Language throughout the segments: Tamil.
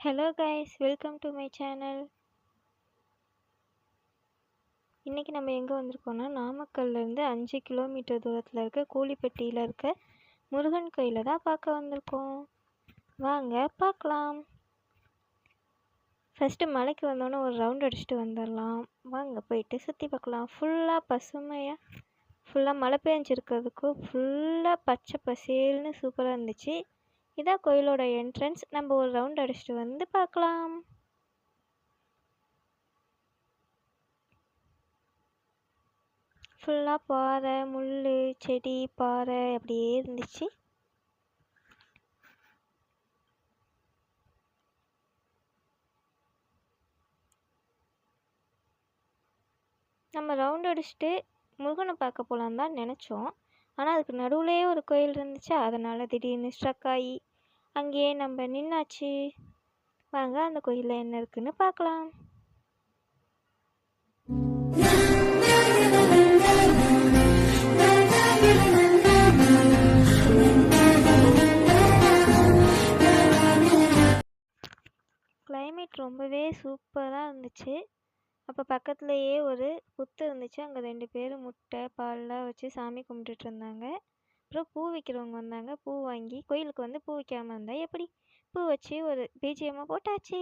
Hello guys, welcome to my channel. இன்றைக்கி நம்ம எங்கே வந்திருக்கோம்னா, நாமக்கல்லேருந்து 5 கிலோமீட்டர் தூரத்தில் இருக்க கூலிப்பட்டியில் இருக்க முருகன் கோயிலை தான் பார்க்க வந்திருக்கோம். வாங்க பார்க்கலாம். ஃபஸ்ட்டு மலைக்கு வந்தோன்னே ஒரு ரவுண்ட் அடிச்சுட்டு வந்துடலாம். வாங்க போயிட்டு சுற்றி பார்க்கலாம். ஃபுல்லாக பசுமையாக, ஃபுல்லாக மழை பெஞ்சிருக்கிறதுக்கும் ஃபுல்லாக பச்சை பசேல்னு சூப்பராக இருந்துச்சு. இதான் கோயிலோட என்ட்ரன்ஸ். நம்ம ஒரு ரவுண்ட் அடிச்சுட்டு வந்து பார்க்கலாம். ஃபுல்லாக பாறை, முள், செடி, பாறை அப்படியே இருந்துச்சு. நம்ம ரவுண்ட் அடிச்சுட்டு முருகனை பார்க்க போகலான்னு தான் நினச்சோம். ஆனால் அதுக்கு நடுவுலேயே ஒரு கோயில் இருந்துச்சு. அதனால் திடீர்னு ஸ்ட்ரக் ஆகி அங்கேயே நம்ம நின்னாச்சு. வாங்க அந்த கோயிலில் என்ன இருக்குன்னு பார்க்கலாம். கிளைமேட் ரொம்பவே சூப்பராக இருந்துச்சு. அப்போ பக்கத்துலேயே ஒரு புத்து இருந்துச்சு. அங்கே 2 பேர் முட்டை பால்லாம் வச்சு சாமி கும்பிட்டுட்டு இருந்தாங்க. அப்புறம் பூ விற்கிறவங்க வந்தாங்க. பூ வாங்கி கோயிலுக்கு வந்து பூ விற்காமல் இருந்தால் எப்படி, பூ வச்சு ஒரு பிஜிஎம்மாக போட்டாச்சு.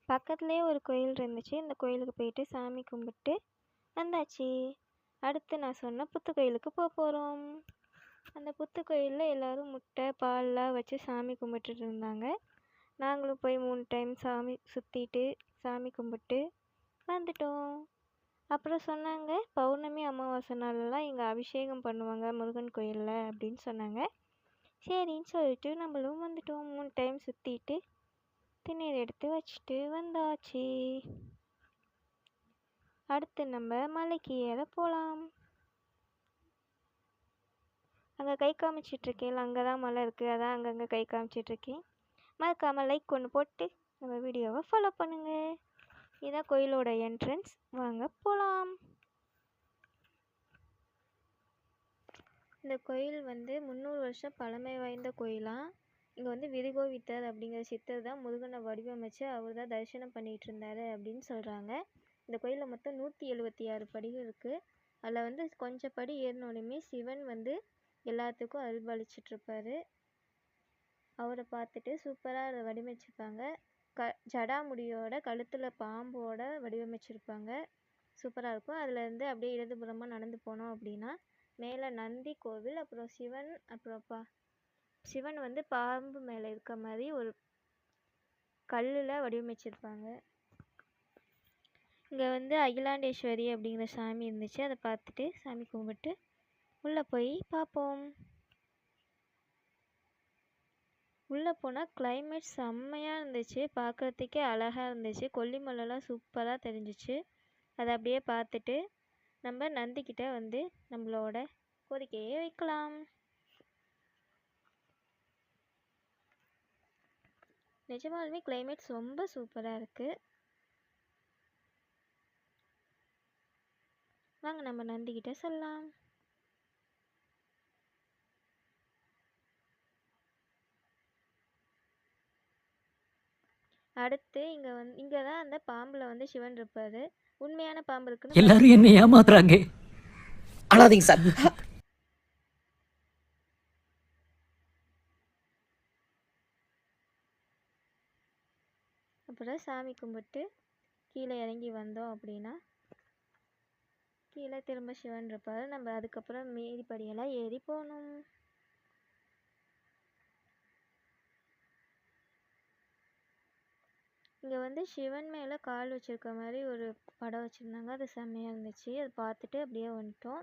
பக்கத்துலேயே ஒரு கோயில் இருந்துச்சு. இந்த கோயிலுக்கு போயிட்டு சாமி கும்பிட்டு வந்தாச்சு. அடுத்து நான் சொன்ன புத்து கோயிலுக்கு போக போகிறோம். அந்த புத்து கோயிலில் எல்லோரும் முட்டை பால்லாம் வச்சு சாமி கும்பிட்டுட்டு இருந்தாங்க. நாங்களும் போய் 3 டைம் சாமி சுற்றிட்டு சாமி கும்பிட்டு வந்துட்டோம். அப்புறம் சொன்னாங்க, பௌர்ணமி அமாவாசை நாளெல்லாம் இங்கே அபிஷேகம் பண்ணுவாங்க முருகன் கோயிலில் அப்படின்னு சொன்னாங்க. சரின்னு சொல்லிட்டு நம்மளும் வந்துட்டோம். 3 டைம் சுற்றிட்டு திருநீர் எடுத்து வச்சுட்டு வந்தாச்சு. அடுத்து நம்ம மலைக்கு ஏற போகலாம். அங்கே கை காமிச்சிட்ருக்கேன், அங்கே தான் மலை இருக்குது. அதான் அங்கங்கே கை காமிச்சிட்ருக்கேன். மறக்காமல் லைக் ஒன்று போட்டு நம்ம வீடியோவை ஃபாலோ பண்ணுங்கள். இதுதான் கோயிலோட என்ட்ரன்ஸ். வாங்க போகலாம். இந்த கோயில் வந்து 300 வருஷம் பழமை வாய்ந்த கோயிலாக. இங்கே வந்து விருகோவித்தர் அப்படிங்கிற சித்தர் தான் முருகனை வடிவமைச்சு அவர் தான் தரிசனம் பண்ணிகிட்டு இருந்தார் அப்படின்னு சொல்கிறாங்க. இந்த கோயிலில் மொத்தம் 176 படிகள் இருக்குது. அதில் வந்து கொஞ்சம் படி ஏறினோடனே சிவன் வந்து எல்லாத்துக்கும் அருள்பாலிச்சிட்ருப்பார். அவரை பார்த்துட்டு சூப்பராக அதை வடிவமைச்சிருப்பாங்க. ஜடாமுடியோட கழுத்தில் பாம்போட வடிவமைச்சிருப்பாங்க. சூப்பராக இருக்கும். அதுலேருந்து அப்படியே இடதுபுறமாக நடந்து போனோம் அப்படின்னா மேலே நந்தி கோவில், அப்புறம் சிவன், அப்புறம் சிவன் வந்து பாம்பு மேலே இருக்க மாதிரி ஒரு கல்லில் வடிவமைச்சிருப்பாங்க. இங்கே வந்து அகிலாண்டேஸ்வரி அப்படிங்கிற சாமி இருந்துச்சு. அதை பார்த்துட்டு சாமி கும்பிட்டு உள்ளே போய் பார்ப்போம். உள்ளே போனால் கிளைமேட் செம்மையாக இருந்துச்சு. பார்க்குறதுக்கே அழகாக இருந்துச்சு. கொல்லிமலைலாம் சூப்பராக தெரிஞ்சிச்சு. அதை அப்படியே பார்த்துட்டு நம்ம நந்திக்கிட்ட வந்து நம்மளோட கோரிக்கையை வைக்கலாம். நிஜமாலுமே கிளைமேட்ஸ் ரொம்ப சூப்பராக இருக்குது. வாங்க நம்ம நந்திக்கிட்ட சொல்லலாம். அடுத்து இங்கே தான் அந்த பாம்பில் வந்து சிவன் இருப்பார். உண்மையான பாம்பு இருக்குன்னு எல்லாரும் என்ன ஏமாத்துறாங்க. அழாதீங்க சார். அப்புறம் சாமி கும்பிட்டு கீழே இறங்கி வந்தோம் அப்படின்னா கீழே திரும்ப சிவன் இருப்பார். நம்ம அதுக்கப்புறம் மீறி படியெல்லாம் ஏறி போகணும். இங்கே வந்து சிவன் மேலே கால் வச்சுருக்க மாதிரி ஒரு படம் வச்சுருந்தாங்க. அது செம்மையாக இருந்துச்சு. அதை பார்த்துட்டு அப்படியே வந்துட்டோம்.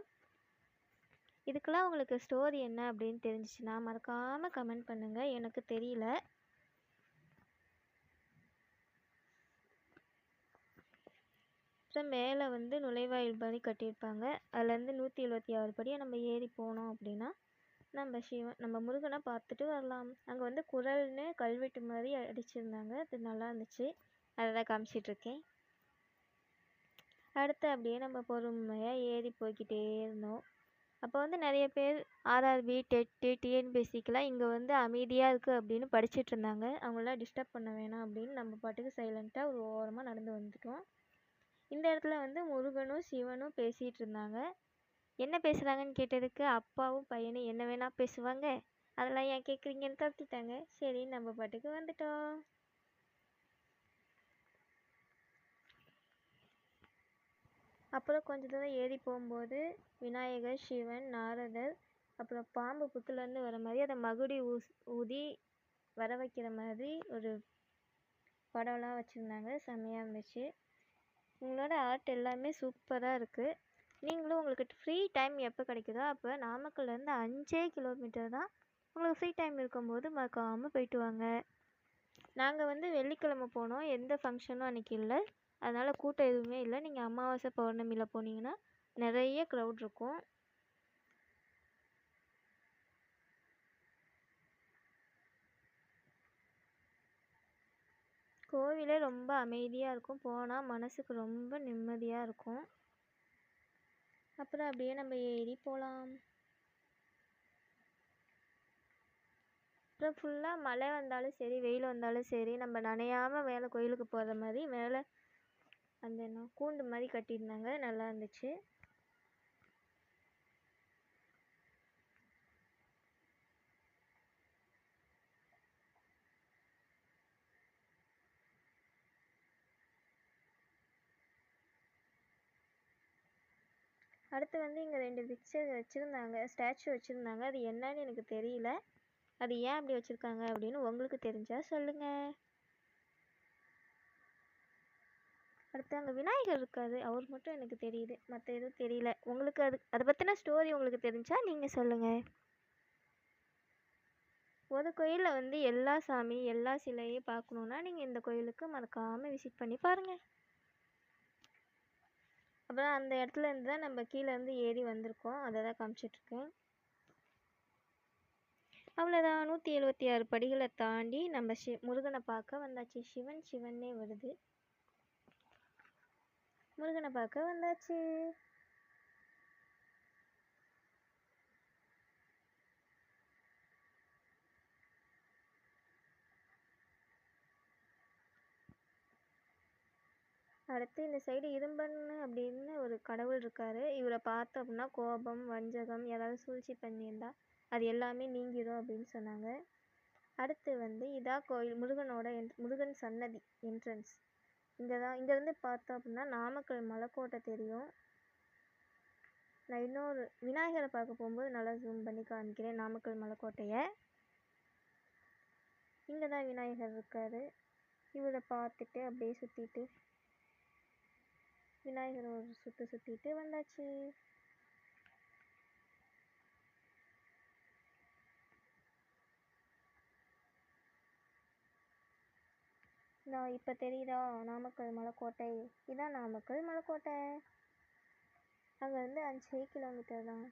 இதுக்கெல்லாம் உங்களுக்கு ஸ்டோரி என்ன அப்படின்னு தெரிஞ்சிச்சுன்னா மறக்காமல் கமெண்ட் பண்ணுங்கள். எனக்கு தெரியல. அப்புறம் மேலே வந்து நுழைவாயில் படி கட்டியிருப்பாங்க. அதுலேருந்து 176 படியை நம்ம ஏறி போனோம் அப்படின்னா நம்ம முருகனை பார்த்துட்டு வரலாம். அங்கே வந்து குறள்னு கல்வெட்டு மாதிரி அடிச்சிருந்தாங்க. அது நல்லா இருந்துச்சு. அதை தான் காமிச்சிட்ருக்கேன். அடுத்து அப்படியே நம்ம பொறுமையாக ஏறி போய்கிட்டே இருந்தோம். அப்போ வந்து நிறைய பேர் ஆர்ஆர்பி, டெட்டு, டிஎன்பிஎஸ்சிக்கெலாம் இங்கே வந்து அமைதியாக இருக்குது அப்படின்னு படிச்சுட்டு இருந்தாங்க. அவங்களாம் டிஸ்டர்ப் பண்ண வேணாம் அப்படின்னு நம்ம பாட்டுக்கு சைலண்ட்டாக ஒரு ஓரமாக நடந்து வந்துட்டோம். இந்த இடத்துல வந்து முருகனும் சிவனும் பேசிகிட்டு இருந்தாங்க. என்ன பேசுகிறாங்கன்னு கேட்டதுக்கு அப்பாவும் பையனும் என்ன வேணால் பேசுவாங்க, அதெல்லாம் ஏன் கேட்குறீங்கன்னு துரத்திட்டாங்க. சரி நம்ம பாட்டுக்கு வந்துட்டோம். அப்புறம் கொஞ்ச தூரம் ஏறி போகும்போது விநாயகர், சிவன், நாரதர், அப்புறம் பாம்பு புத்துலேருந்து வர மாதிரி அதை மகுடி ஊதி வர வைக்கிற மாதிரி ஒரு படம்லாம் வச்சுருந்தாங்க. செம்மையாக இருந்துச்சு. உங்களோட ஆர்ட் எல்லாமே சூப்பராக இருக்குது. நீங்களும் உங்களுக்கு ஃப்ரீ டைம் எப்போ கிடைக்குதோ அப்போ நாமக்கல்லேருந்து 5 கிலோமீட்டர் தான். உங்களுக்கு ஃப்ரீ டைம் இருக்கும்போது மறக்காமல் போயிட்டு வாங்க. நாங்கள் வந்து வெள்ளிக்கிழமை போனோம். எந்த ஃபங்க்ஷனும் அன்றைக்கி இல்லை. அதனால் கூட்டம் எதுவுமே இல்லை. நீங்கள் அமாவாசை பௌர்ணமியில் போனீங்கன்னா நிறைய க்ரௌட் இருக்கும். கோவிலே ரொம்ப அமைதியாக இருக்கும். போனால் மனசுக்கு ரொம்ப நிம்மதியாக இருக்கும். அப்புறம் அப்படியே நம்ம ஏறி போகலாம். அப்புறம் ஃபுல்லாக மழை வந்தாலும் சரி, வெயில் வந்தாலும் சரி, நம்ம நனையாமல் மேலே கோயிலுக்கு போகிற மாதிரி மேலே அந்த என்ன கூண்டு மாதிரி கட்டியிருந்தாங்க. நல்லா இருந்துச்சு. அடுத்து வந்து இங்கே 2 பிக்சர் வச்சுருந்தாங்க, ஸ்டாச்சு வச்சுருந்தாங்க. அது என்னன்னு எனக்கு தெரியல. அது ஏன் அப்படி வச்சுருக்காங்க அப்படின்னு உங்களுக்கு தெரிஞ்சால் சொல்லுங்கள். அடுத்து அங்கே விநாயகர் இருக்காரு, அவர் மட்டும் எனக்கு தெரியுது, மற்ற எதுவும் தெரியல. உங்களுக்கு அதை பற்றின ஸ்டோரி உங்களுக்கு தெரிஞ்சால் நீங்கள் சொல்லுங்கள். ஒரு கோயிலில் வந்து எல்லா சாமி எல்லா சிலையும் பார்க்கணுன்னா நீங்கள் இந்த கோயிலுக்கு மறக்காமல் விசிட் பண்ணி பாருங்கள். அப்புறம் அந்த இடத்துல இருந்து தான் நம்ம கீழேருந்து ஏறி வந்திருக்கோம். அதை தான் காமிச்சிட்ருக்கேன். அவ்வளோதான், 176 படிகளை தாண்டி நம்ம முருகனை பார்க்க வந்தாச்சு. சிவன்னே வருது. முருகனை பார்க்க வந்தாச்சு. அடுத்து இந்த சைடு இரும்பன்னு அப்படின்னு ஒரு கடவுள் இருக்காரு. இவரை பார்த்தோம் அப்படின்னா கோபம், வஞ்சகம், ஏதாவது சூழ்ச்சி பண்ணியிருந்தா அது எல்லாமே நீங்கிடும் அப்படின்னு சொன்னாங்க. அடுத்து வந்து இதான் கோயில், முருகன் சன்னதி என்ட்ரன்ஸ். இங்கேருந்து பார்த்தோம் அப்படின்னா நாமக்கல் மலைக்கோட்டை தெரியும். நான் இன்னொரு விநாயகரை பார்க்க போகும்போது நல்லா ஜூம் பண்ணி காமிக்கிறேன் நாமக்கல் மலைக்கோட்டையை. இங்கே தான் விநாயகர் இருக்காரு. இவரை பார்த்துட்டு அப்படியே சுற்றிட்டு விநாயகர் ஒரு சுற்றிட்டு வந்தாச்சு. நான் இப்போ தெரியுதா நாமக்கல் மலைக்கோட்டை? இதான் நாமக்கல் மலைக்கோட்டை. அங்கே வந்து 5 கிலோமீட்டர் தான்.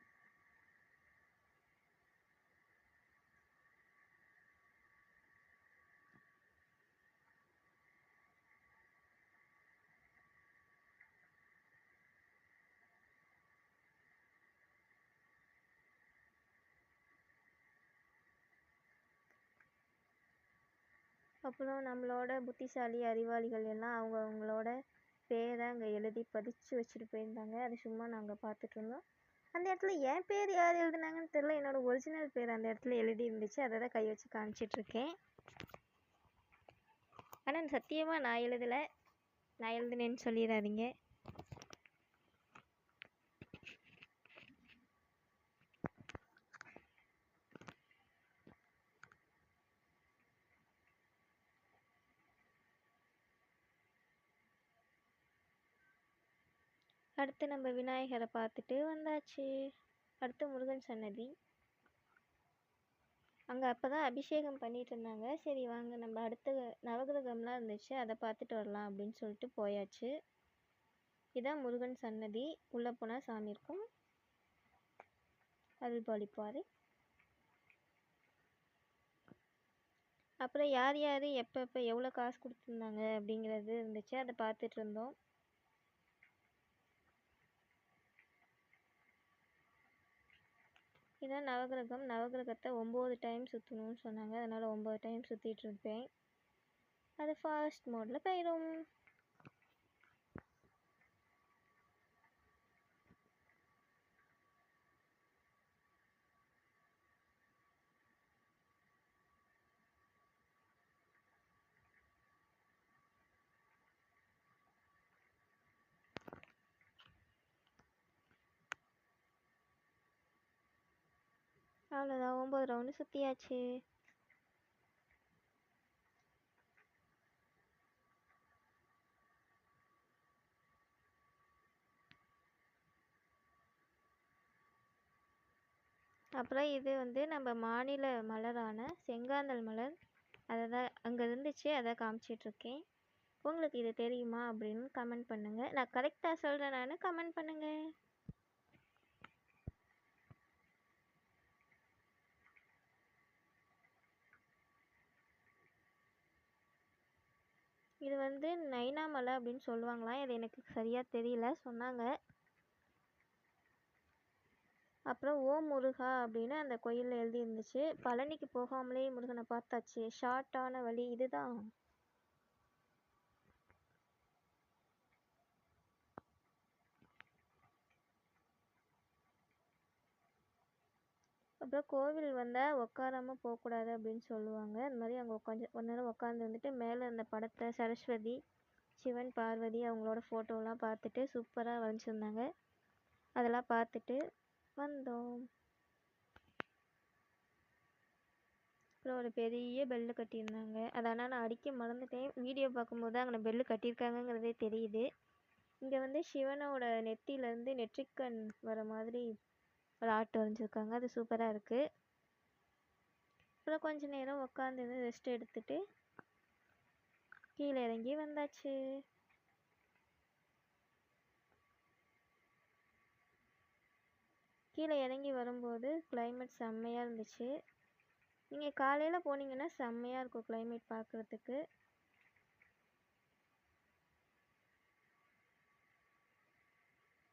அப்புறம் நம்மளோட புத்திசாலி அறிவாளிகள் எல்லாம் அவங்களோட பேரை அங்கே எழுதி பதிச்சு வச்சுட்டு போயிருந்தாங்க. அது சும்மா நாங்கள் பார்த்துட்டு இருந்தோம். அந்த இடத்துல என் பேர் யார் எழுதுனாங்கன்னு தெரியல. என்னோட ஒரிஜினல் பேர் அந்த இடத்துல எழுதி இருந்துச்சு. அதை தான் கை வச்சு காமிச்சிட்ருக்கேன். ஆனால் சத்தியமாக நான் எழுதலை, நான் எழுதுனேன்னு சொல்லிடாதீங்க. அடுத்து நம்ம விநாயகரை பார்த்துட்டு வந்தாச்சு. அடுத்து முருகன் சன்னதி. அங்கே அப்போ தான் அபிஷேகம் பண்ணிட்டு இருந்தாங்க. சரி வாங்க நம்ம அடுத்த நவகிரகம்லாம் இருந்துச்சு, அதை பார்த்துட்டு வரலாம் அப்படின்னு சொல்லிட்டு போயாச்சு. இதான் முருகன் சன்னதி. உள்ளே போனால் சாமி இருக்கும், அருள் பாலிப்பார். அப்புறம் யார் யார் எப்போ எவ்வளோ காசு கொடுத்துருந்தாங்க அப்படிங்கிறது இருந்துச்சு, அதை பார்த்துட்டு இருந்தோம். இதான் நவகிரகம். நவகிரகத்தை 9 டைம் சுற்றணும்னு சொன்னாங்க, அதனால் 9 டைம் சுற்றிட்டு இருப்பேன். அது ஃபாஸ்ட் மோடில் போயிடும். அவ்வளோதான், 9 ரவுண்டு சுற்றியாச்சு. அப்புறம் இது வந்து நம்ம மாநில மலரான செங்காந்தள் மலர், அதை தான் அங்கே இருந்துச்சு, அதை காமிச்சிட்ருக்கேன். உங்களுக்கு இது தெரியுமா அப்படின்னு கமெண்ட் பண்ணுங்கள். நான் கரெக்டாக சொல்கிறேன், நான் கமெண்ட் பண்ணுங்கள். இது வந்து நைனா மலை அப்படின்னு சொல்லுவாங்களாம், இது எனக்கு சரியாக தெரியல, சொன்னாங்க. அப்புறம் ஓம் முருகா அப்படின்னு அந்த கோயிலில் எழுதி இருந்துச்சு. பழனிக்கு போகாமலே முருகனை பார்த்தாச்சு, ஷார்ட்டான வழி இதுதான். அப்புறம் கோவில் வந்தால் உட்காராம போகக்கூடாது அப்படின்னு சொல்லுவாங்க. அந்த மாதிரி அங்கே ஒரு நேரம் உட்காந்து வந்துட்டு மேலே இருந்த படத்தை சரஸ்வதி, சிவன், பார்வதி அவங்களோட ஃபோட்டோலாம் பார்த்துட்டு சூப்பராக வரைஞ்சிருந்தாங்க, அதெல்லாம் பார்த்துட்டு வந்தோம். அப்புறம் ஒரு பெரிய பெல்லு கட்டியிருந்தாங்க, அதனால் நான் அடிக்க மறந்துட்டேன். வீடியோ பார்க்கும்போது அங்கே பெல்லு கட்டியிருக்காங்கங்கிறதே தெரியுது. இங்கே வந்து சிவனோட நெத்தியிலேருந்து நெற்றிக்கண் வர மாதிரி ஒரு ஆர்ட் வரைஞ்சிருக்காங்க, அது சூப்பராக இருக்குது. அப்புறம் கொஞ்ச நேரம் உட்காந்து ரெஸ்ட் எடுத்துட்டு கீழே இறங்கி வந்தாச்சு. கீழே இறங்கி வரும்போது கிளைமேட் செம்மையாக இருந்துச்சு. நீங்கள் காலையில் போனீங்கன்னா செம்மையாக இருக்கும் கிளைமேட் பார்க்குறதுக்கு.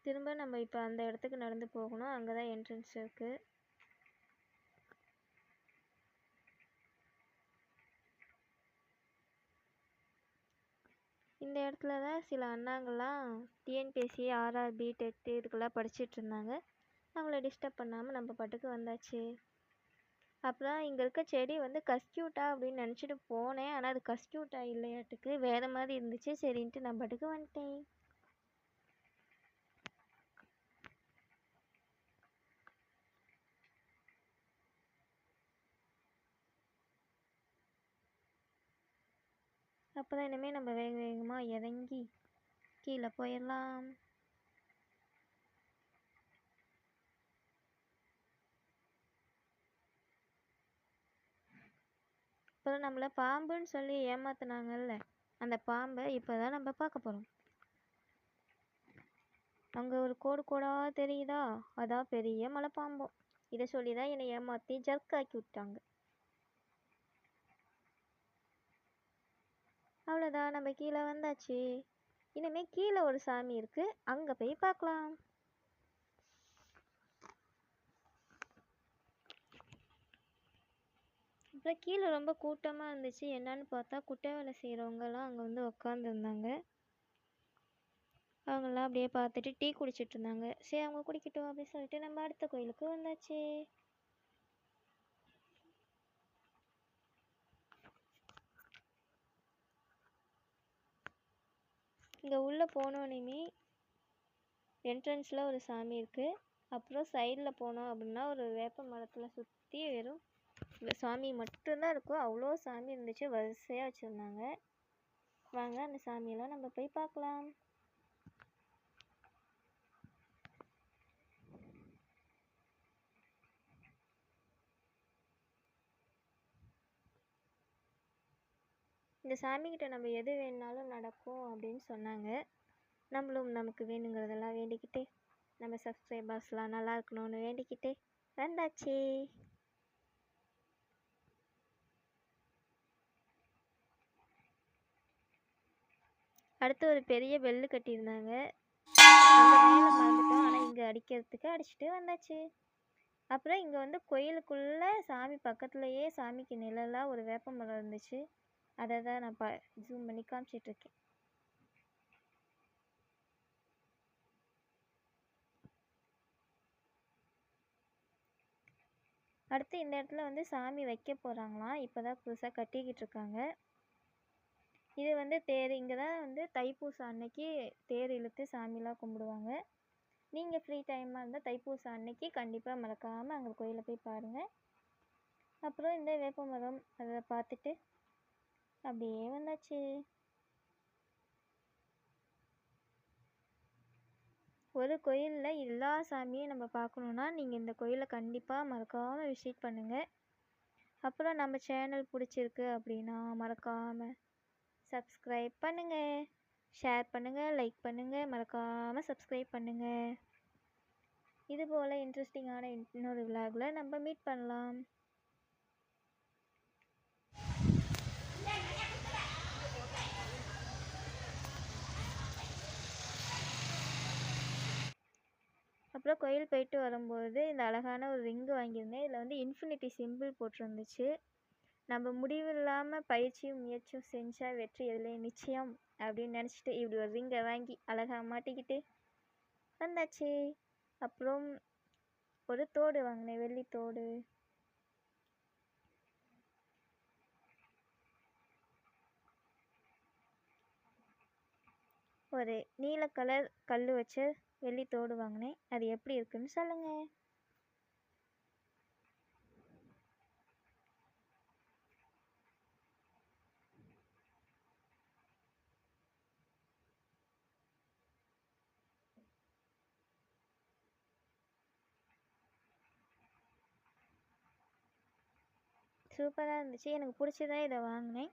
திரும்ப நம்ம இப்போ அந்த இடத்துக்கு நடந்து போகணும், அங்கே தான் என்ட்ரன்ஸ் இருக்குது. இந்த இடத்துல தான் சில அண்ணாங்கள்லாம் டிஎன்பிஎஸ்சி, ஆர்ஆர்பி, டெட்டு இதுக்கெல்லாம் படிச்சுட்டு இருந்தாங்க. அவங்கள டிஸ்டர்ப் பண்ணாமல் நம்ம பாட்டுக்கு வந்தாச்சு. அப்புறம் இங்கே இருக்க செடி வந்து கஸ்கியூட்டா அப்படின்னு நினச்சிட்டு போனேன், ஆனால் அது கஸ்கியூட்டா இல்லையாட்டுக்கு வேறு மாதிரி இருந்துச்சு. சரின்ட்டு நான் பாட்டுக்கு வந்துட்டேன். அப்போ தான் இனிமேல் நம்ம வேக வேகமாக இறங்கி கீழே போயிடலாம். அப்புறம் நம்மளை பாம்புன்னு சொல்லி ஏமாத்துனாங்கல்ல, அந்த பாம்பை இப்போ தான் நம்ம பார்க்க போகிறோம். அங்கே ஒரு கோடு கோடாக தெரியுதா, அதான் பெரிய மலைப்பாம்பம். இதை சொல்லி தான் என்னை ஏமாற்றி ஜர்க்காக்கி விட்டாங்க. அவ்வளோதான், நம்ம கீழே வந்தாச்சு. இனிமேல் கீழே ஒரு சாமி இருக்குது, அங்கே போய் பார்க்கலாம். அப்புறம் கீழே ரொம்ப கூட்டமாக இருந்துச்சு. என்னன்னு பார்த்தா குட்டை வேலை செய்கிறவங்கலாம் அங்கே வந்து உட்காந்துருந்தாங்க. அவங்களாம் அப்படியே பார்த்துட்டு டீ குடிச்சிட்டு இருந்தாங்க. சரி அவங்க குடிக்கட்டும் அப்படின்னு சொல்லிட்டு நம்ம அடுத்த கோயிலுக்கு வந்தாச்சு. இங்கே உள்ளே போனோன்னே என்ட்ரன்ஸில் ஒரு சாமி இருக்குது. அப்புறம் சைடில் போனோம் அப்படின்னா ஒரு வேப்ப மரத்தில் சுற்றி வெறும் சாமி மட்டும்தான் இருக்கும். அவ்வளோ சாமி இருந்துச்சு, வரிசையாக வச்சுருந்தாங்க. வாங்க அந்த சாமியெல்லாம் நம்ம போய் பார்க்கலாம். இந்த சாமிக்கிட்ட நம்ம எது வேணுனாலும் நடக்கும் அப்படின்னு சொன்னாங்க. நம்மளும் நமக்கு வேணுங்கிறதெல்லாம் வேண்டிக்கிட்டு நம்ம சப்ஸ்கிரைபர்ஸ்லாம் நல்லா இருக்கணும்னு வேண்டிக்கிட்டு வந்தாச்சு. அடுத்து ஒரு பெரிய பெல்லு கட்டியிருந்தாங்க. அங்கே மேலே மறந்துட்டோம், ஆனால் இங்கே அடிக்கிறதுக்கு அடிச்சுட்டு வந்தாச்சு. அப்புறம் இங்கே வந்து கோயிலுக்குள்ளே சாமி பக்கத்துலேயே சாமிக்கு நிழலாக ஒரு வேப்ப மரம் இருந்துச்சு. அதை தான் நான் ஜூம் பண்ணி காமிச்சிட்ருக்கேன். அடுத்து இந்த இடத்துல வந்து சாமி வைக்க போகிறாங்களாம். இப்போ தான் புதுசாக கட்டிக்கிட்டு இருக்காங்க. இது வந்து தேர், இங்கே தான் வந்து தைப்பூசம் அன்னைக்கு தேர் இழுத்து சாமிலாம் கும்பிடுவாங்க. நீங்கள் ஃப்ரீ டைமாக இருந்தால் தைப்பூசம் அன்னைக்கு கண்டிப்பாக மறக்காமல் அங்கே கோயிலில் போய் பாருங்கள். அப்புறம் இந்த வேப்ப மரம் அதை பார்த்துட்டு அப்படியே வந்தாச்சு. ஒரு கோயிலில் எல்லா சாமியும் நம்ம பார்க்கணுன்னா நீங்கள் இந்த கோயிலை கண்டிப்பாக மறக்காமல் விசிட் பண்ணுங்கள். அப்புறம் நம்ம சேனல் பிடிச்சிருக்கு அப்படின்னா மறக்காமல் சப்ஸ்கிரைப் பண்ணுங்கள், ஷேர் பண்ணுங்கள், லைக் பண்ணுங்கள், மறக்காமல் சப்ஸ்கிரைப் பண்ணுங்கள். இதுபோல் இன்ட்ரெஸ்டிங்கான இன்னொரு விலாகில் நம்ம மீட் பண்ணலாம். அப்புறம் கோயில் போயிட்டு வரும்போது இந்த அழகான ஒரு ரிங்கு வாங்கியிருந்தேன். இதில் வந்து இன்ஃபினிட்டி சிம்பிள் போட்டிருந்துச்சு. நம்ம முடிவில்லாமல் பயிற்சியும் முயற்சியும் செஞ்சால் வெற்றி எதில் நிச்சயம் அப்படின்னு நினச்சிட்டு இப்படி ஒரு ரிங்கை வாங்கி அழகாக மாட்டிக்கிட்டு வந்தாச்சு. அப்புறம் ஒரு தோடு வாங்கினேன், வெள்ளி தோடு. ஒரு நீல கலர் கல் வச்ச வெள்ளி தோடு வாங்கினேன். அது எப்படி இருக்குன்னு சொல்லுங்கள். சூப்பராக இருந்துச்சு, எனக்கு பிடிச்சதான் இதை வாங்கினேன்.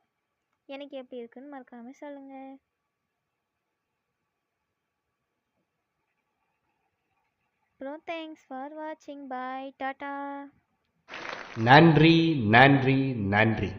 எனக்கு எப்படி இருக்குன்னு மறக்காமல் சொல்லுங்கள். அப்புறம் தேங்க்ஸ் ஃபார் வாட்சிங், பாய், டாட்டா. நன்றி நன்றி நன்றி.